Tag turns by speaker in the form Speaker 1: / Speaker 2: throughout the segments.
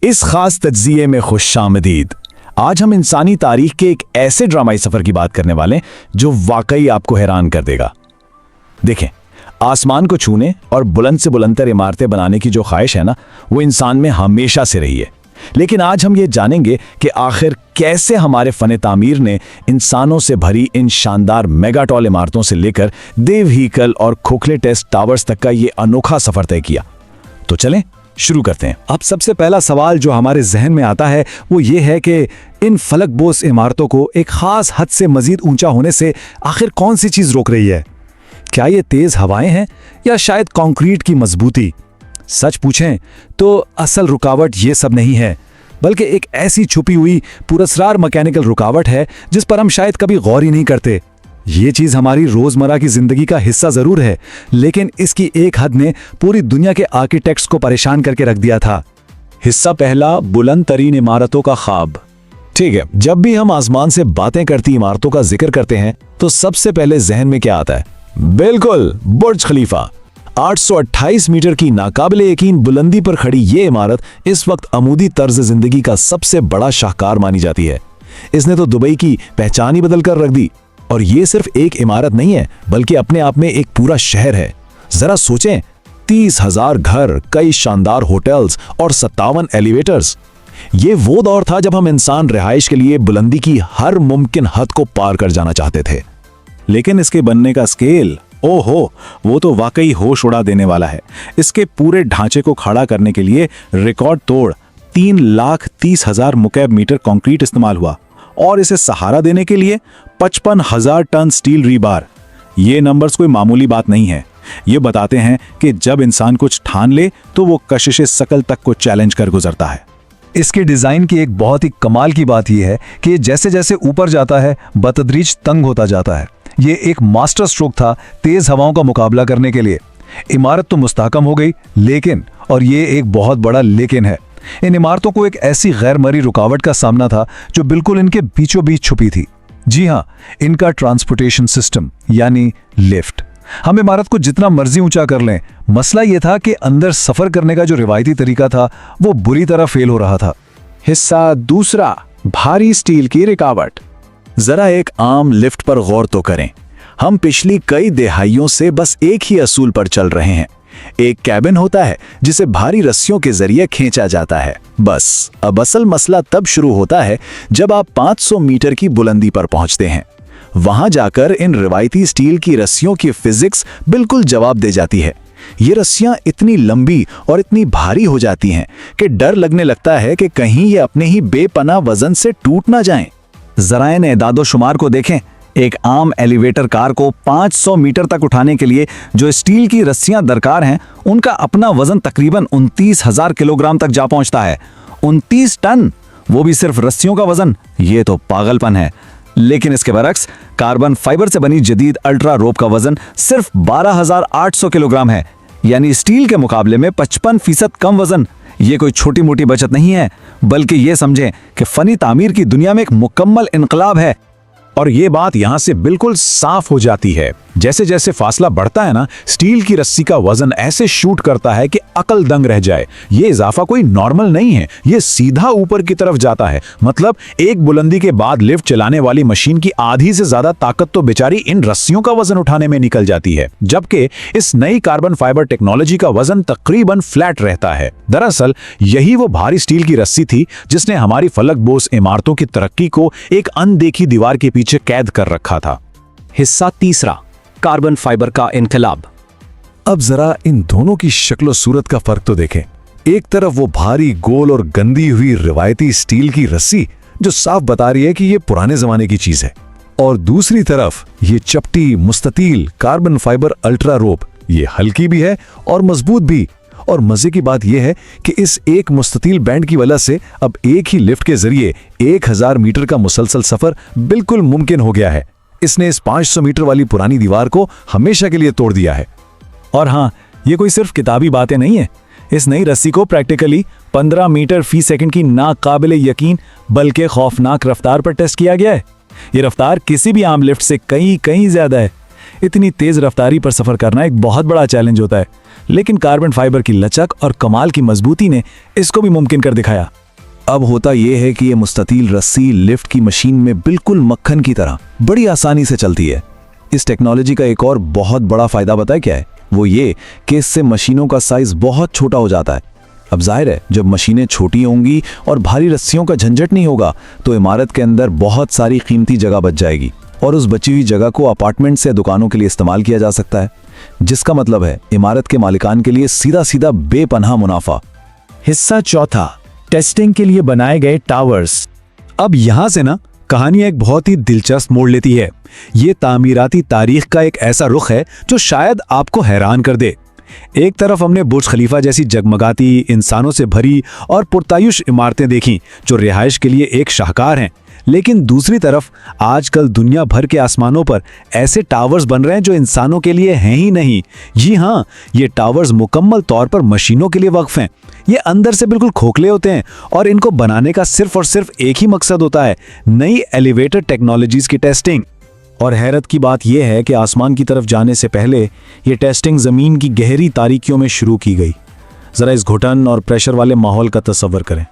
Speaker 1: इस खास तज्जिये में खुशामदीद। आज हम इंसानी तारीख के एक ऐसे ड्रामाई सफर की बात करने वाले हैं जो वाकई आपको हैरान कर देगा। देखें, आसमान को छूने और बुलंद से बुलंदतर इमारतें बनाने की जो ख्वाहिश है ना, वो इंसान में हमेशा से रही है। लेकिन आज हम ये जानेंगे कि आखिर कैसे हमारे फन तामीर ने इंसानों से भरी इन शानदार मेगाटॉल इमारतों से लेकर देव व्हीकल और खोखले टेस्ट टावर्स तक का ये अनोखा सफर तय किया। तो चलें शुरू करते हैं।
Speaker 2: अब सबसे पहला सवाल जो हमारे जहन में आता है वो ये है कि इन फलकबोस इमारतों को एक खास हद से मजीद ऊंचा होने से आखिर कौन सी चीज रोक रही है? क्या ये तेज हवाएं हैं या शायद कंक्रीट की मजबूती? सच पूछें तो असल रुकावट ये सब नहीं है, बल्कि एक ऐसी छुपी हुई पुरस्कार मैकेनिकल रुकावट है जिस पर हम शायद कभी गौर ही नहीं करते। ये चीज हमारी रोजमर्रा की जिंदगी का हिस्सा जरूर है, लेकिन इसकी एक हद ने पूरी दुनिया के आर्किटेक्ट्स को परेशान करके रख दिया था।
Speaker 1: हिस्सा पहला, बुलंद तरीन इमारतों का ख्वाब। ठीक है, जब भी हम आसमान से बातें करती इमारतों का जिक्र करते हैं तो सबसे पहले जहन में क्या आता है? बिल्कुल, बुर्ज खलीफा। 828 मीटर की नाकाबिले यकीन बुलंदी पर खड़ी ये इमारत इस वक्त अमूदी तर्ज जिंदगी का सबसे बड़ा शाहकार मानी जाती है। इसने तो दुबई की पहचान ही बदल कर रख दी। और ये सिर्फ एक इमारत नहीं है, बल्कि अपने आप में एक पूरा शहर है। जरा सोचें, 30,000 घर, कई शानदार होटल्स और 57 एलिवेटर्स। ये वो दौर था जब हम इंसान रिहाइश के लिए बुलंदी की हर मुमकिन हद को पार कर जाना चाहते थे।
Speaker 3: लेकिन इसके बनने का स्केल, ओहो, वो तो वाकई होश उड़ा देने वाला है। इसके पूरे ढांचे को खड़ा करने के लिए रिकॉर्ड तोड़ 3,30,000 मुकैब मीटर कंक्रीट इस्तेमाल हुआ और इसे सहारा देने के लिए 55,000 टन स्टील रीबार। ये नंबर्स कोई मामूली बात नहीं है। ये बताते हैं कि जब इंसान कुछ ठान ले तो वो कशिशे सकल तक को चैलेंज कर गुजरता है।
Speaker 2: इसके डिजाइन की एक बहुत ही कमाल की बात यह है कि जैसे जैसे ऊपर जाता है बतदरीज तंग होता जाता है। ये एक मास्टर स्ट्रोक था तेज हवाओं का मुकाबला करने के लिए। इमारत तो मुस्तहकम हो गई, लेकिन, और ये एक बहुत बड़ा लेकिन है, इन इमारतों को एक ऐसी गैर मरी रुकावट का सामना था जो बिल्कुल इनके बीचों बीच छुपी थी। जी हां, इनका ट्रांसपोर्टेशन सिस्टम यानी लिफ्ट। हम इमारत को जितना मर्जी ऊंचा कर लें, मसला यह था कि अंदर सफर करने का जो रिवायती तरीका था वो बुरी तरह फेल हो रहा था।
Speaker 1: हिस्सा दूसरा, भारी स्टील की रुकावट। जरा एक आम लिफ्ट पर गौर तो करें। हम पिछली कई दहाइयों से बस एक ही असूल पर चल रहे हैं। एक कैबिन होता है जिसे भारी रस्सियों के जरिए खींचा जाता है। बस अब असल मसला तब शुरू होता है जब आप 500 मीटर की बुलंदी पर पहुंचते हैं। वहां जाकर इन रिवायती स्टील की रस्सियों की फिजिक्स बिल्कुल जवाब दे जाती है। ये रस्सियां इतनी लंबी और इतनी भारी हो जाती हैं कि डर लगने लगता है कि कहीं ये अपने ही बेपनाह वजन से टूट ना जाएं।
Speaker 2: जरा इन एदादो शुमार को देखें। एक आम एलिवेटर कार को 500 मीटर तक उठाने के लिए जो स्टील की रस्सियां दरकार हैं, उनका अपना वजन तकरीबन 29,000 किलोग्राम तक जा पहुंचता है। 29 टन, वो भी सिर्फ रस्सियों का वजन। ये तो पागलपन है। लेकिन इसके बरक्स कार्बन फाइबर से बनी जदीद अल्ट्रा रोप का वजन सिर्फ 12,800 किलोग्राम है, यानी स्टील के मुकाबले में 55% कम वजन। ये कोई छोटी मोटी बचत नहीं है, बल्कि ये समझें कि फनी तामीर की दुनिया में एक मुकम्मल इनकलाब है।
Speaker 3: और ये बात यहां से बिल्कुल साफ हो जाती है। जैसे जैसे फासला बढ़ता है ना, स्टील की रस्सी का वजन ऐसे शूट करता है कि अकल दंग रह जाए। ये इजाफा कोई नॉर्मल नहीं है, ये सीधा ऊपर की तरफ जाता है। मतलब एक बुलंदी के बाद लिफ्ट चलाने वाली मशीन की आधी से ज्यादा ताकत तो बेचारी इन रस्सियों का वजन उठाने में निकल जाती है, जबकि इस नई कार्बन फाइबर टेक्नोलॉजी का वजन तकरीबन फ्लैट रहता है। दरअसल यही वो भारी स्टील की रस्सी थी जिसने हमारी फलकबोस इमारतों की तरक्की को एक अनदेखी दीवार के पीछे कैद कर रखा था।
Speaker 4: हिस्सा तीसरा, कार्बन फाइबर का इनकलाब।
Speaker 2: अब जरा इन दोनों की शक्ल सूरत का फर्क तो देखें। एक तरफ वो भारी गोल और गंदी हुई रिवायती स्टील की रस्सी जो साफ बता रही है कि ये पुराने जमाने की चीज है, और दूसरी तरफ ये चपटी मुस्ततील कार्बन फाइबर अल्ट्रा रोप। ये हल्की भी है और मजबूत भी। और मजे की बात यह है कि इस एक मुस्ततील बैंड की वजह से अब एक ही लिफ्ट के जरिए 1000 मीटर का मुसलसल सफर बिल्कुल मुमकिन हो गया है। इसने इस 500 मीटर वाली पुरानी दीवार को हमेशा के लिए तोड़ दिया है।
Speaker 1: और हाँ, ये कोई सिर्फ किताबी बातें नहीं है। इस नई रस्सी को प्रैक्टिकली 15 मीटर फी सेकंड की नाकाबिले यकीन बल्कि खौफनाक रफ्तार पर टेस्ट किया गया है। ये रफ्तार किसी भी आम लिफ्ट से कहीं ज्यादा है। इतनी तेज रफ्तारी पर सफर करना एक बहुत बड़ा चैलेंज होता है। लेकिन कार्बन फाइबर की लचक और कमाल की मजबूती ने इसको भी मुमकिन कर दिखाया। अब होता यह है कि ये मुस्ततील रस्सी लिफ्ट की मशीन में बिल्कुल मक्खन की तरह बड़ी आसानी से चलती है। इस टेक्नोलॉजी का एक और बहुत बड़ा फायदा बताए क्या है? वो ये कि इससे मशीनों का साइज बहुत छोटा हो जाता है। अब जाहिर है, जब मशीनें छोटी होंगी और भारी रस्सियों का झंझट नहीं होगा तो इमारत के अंदर बहुत सारी कीमती जगह बच जाएगी और उस बची हुई जगह को अपार्टमेंट से दुकानों के लिए इस्तेमाल किया जा सकता है, जिसका मतलब है इमारत के मालिकान के लिए सीधा सीधा बेपनाह मुनाफा।
Speaker 3: हिस्सा चौथा, टेस्टिंग के लिए बनाए गए टावर्स। अब यहां से ना कहानी एक बहुत ही दिलचस्प मोड़ लेती है। ये तामीराती तारीख का एक ऐसा रुख है जो शायद आपको हैरान कर दे। एक तरफ हमने बुर्ज खलीफा जैसी जगमगाती, इंसानों से भरी और पुरतायुश इमारतें देखी जो रिहाइश के लिए एक शाहकार हैं, लेकिन दूसरी तरफ आजकल दुनिया भर के आसमानों पर ऐसे टावर्स बन रहे हैं जो इंसानों के लिए हैं ही नहीं। जी हाँ, ये टावर्स मुकम्मल तौर पर मशीनों के लिए वक्फ हैं। ये अंदर से बिल्कुल खोखले होते हैं और इनको बनाने का सिर्फ और सिर्फ एक ही मकसद होता है, नई एलिवेटर टेक्नोलॉजीज की टेस्टिंग।
Speaker 1: और हैरत की बात यह है कि आसमान की तरफ जाने से पहले ये टेस्टिंग ज़मीन की गहरी तारीकियों में शुरू की गई। ज़रा इस घुटन और प्रेशर वाले माहौल का तसव्वुर करें।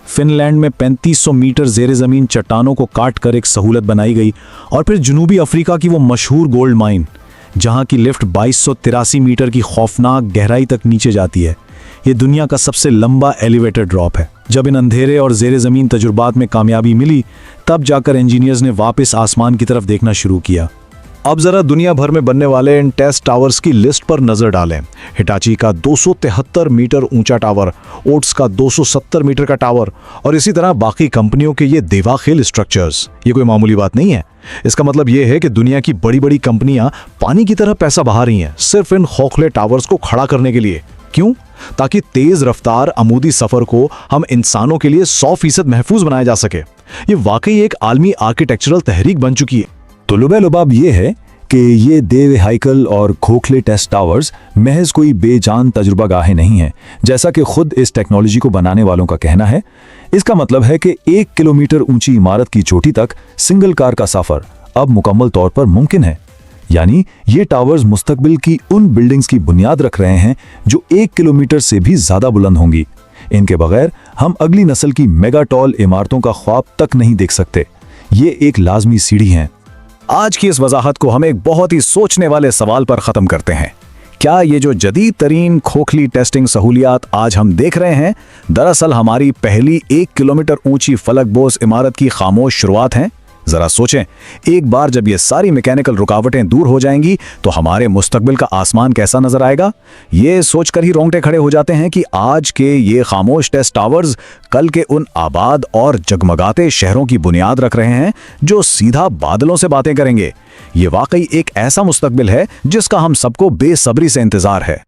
Speaker 1: फिनलैंड में 3500 मीटर ज़ेरे ज़मीन चट्टानों को काट कर एक सहूलत बनाई गई, और फिर जनूबी अफ्रीका की वो मशहूर गोल्ड माइन जहां की लिफ्ट 2283 मीटर की खौफनाक गहराई तक नीचे जाती है। ये दुनिया का सबसे लंबा एलिवेटर ड्रॉप है। जब इन अंधेरे और ज़ेरे ज़मीन तजुर्बात में कामयाबी मिली, तब जाकर इंजीनियर्स ने वापस आसमान की तरफ देखना शुरू किया।
Speaker 3: अब जरा दुनिया भर में बनने वाले इन टेस्ट टावर्स की लिस्ट पर नजर डालें। हिटाची का 273 मीटर ऊंचा टावर, ओट्स का 270 मीटर का टावर, और इसी तरह बाकी कंपनियों के ये देवाखेल स्ट्रक्चर्स। ये कोई मामूली बात नहीं है। इसका मतलब ये है कि दुनिया की बड़ी बड़ी कंपनियां पानी की तरह पैसा बहा रही हैं सिर्फ इन खोखले टावर्स को खड़ा करने के लिए। क्यों? ताकि तेज रफ्तार अमूदी सफर को हम इंसानों के लिए 100% महफूज बनाया जा सके। ये वाकई एक आलमी आर्किटेक्चरल तहरीक बन चुकी है।
Speaker 1: तो लुबे-लुबाब ये है कि ये देव हाइकल और खोखले टेस्ट टावर्स महज कोई बेजान तजुर्बा गाहें नहीं हैं, जैसा कि खुद इस टेक्नोलॉजी को बनाने वालों का कहना है। इसका मतलब है कि 1 किलोमीटर ऊंची इमारत की चोटी तक सिंगल कार का सफर अब मुकम्मल तौर पर मुमकिन है। यानी ये टावर्स मुस्तकबिल की उन बिल्डिंग्स की बुनियाद रख रहे हैं जो 1 किलोमीटर से भी ज्यादा बुलंद होंगी। इनके बगैर हम अगली नस्ल की मेगाटॉल इमारतों का ख्वाब तक नहीं देख सकते। ये एक लाजमी सीढ़ी है।
Speaker 2: आज की इस वजाहत को हम एक बहुत ही सोचने वाले सवाल पर ख़त्म करते हैं। क्या ये जो जदीद तरीन खोखली टेस्टिंग सहूलियात आज हम देख रहे हैं, दरअसल हमारी पहली 1 किलोमीटर ऊंची फलकबोस इमारत की खामोश शुरुआत हैं? ज़रा सोचें, एक बार जब ये सारी मैकेनिकल रुकावटें दूर हो जाएंगी तो हमारे मुस्तकबिल का आसमान कैसा नजर आएगा? ये सोचकर ही रोंगटे खड़े हो जाते हैं कि आज के ये खामोश टेस्ट टावर्स कल के उन आबाद और जगमगाते शहरों की बुनियाद रख रहे हैं जो सीधा बादलों से बातें करेंगे। ये वाकई एक ऐसा मुस्तकबिल है जिसका हम सबको बेसब्री से इंतजार है।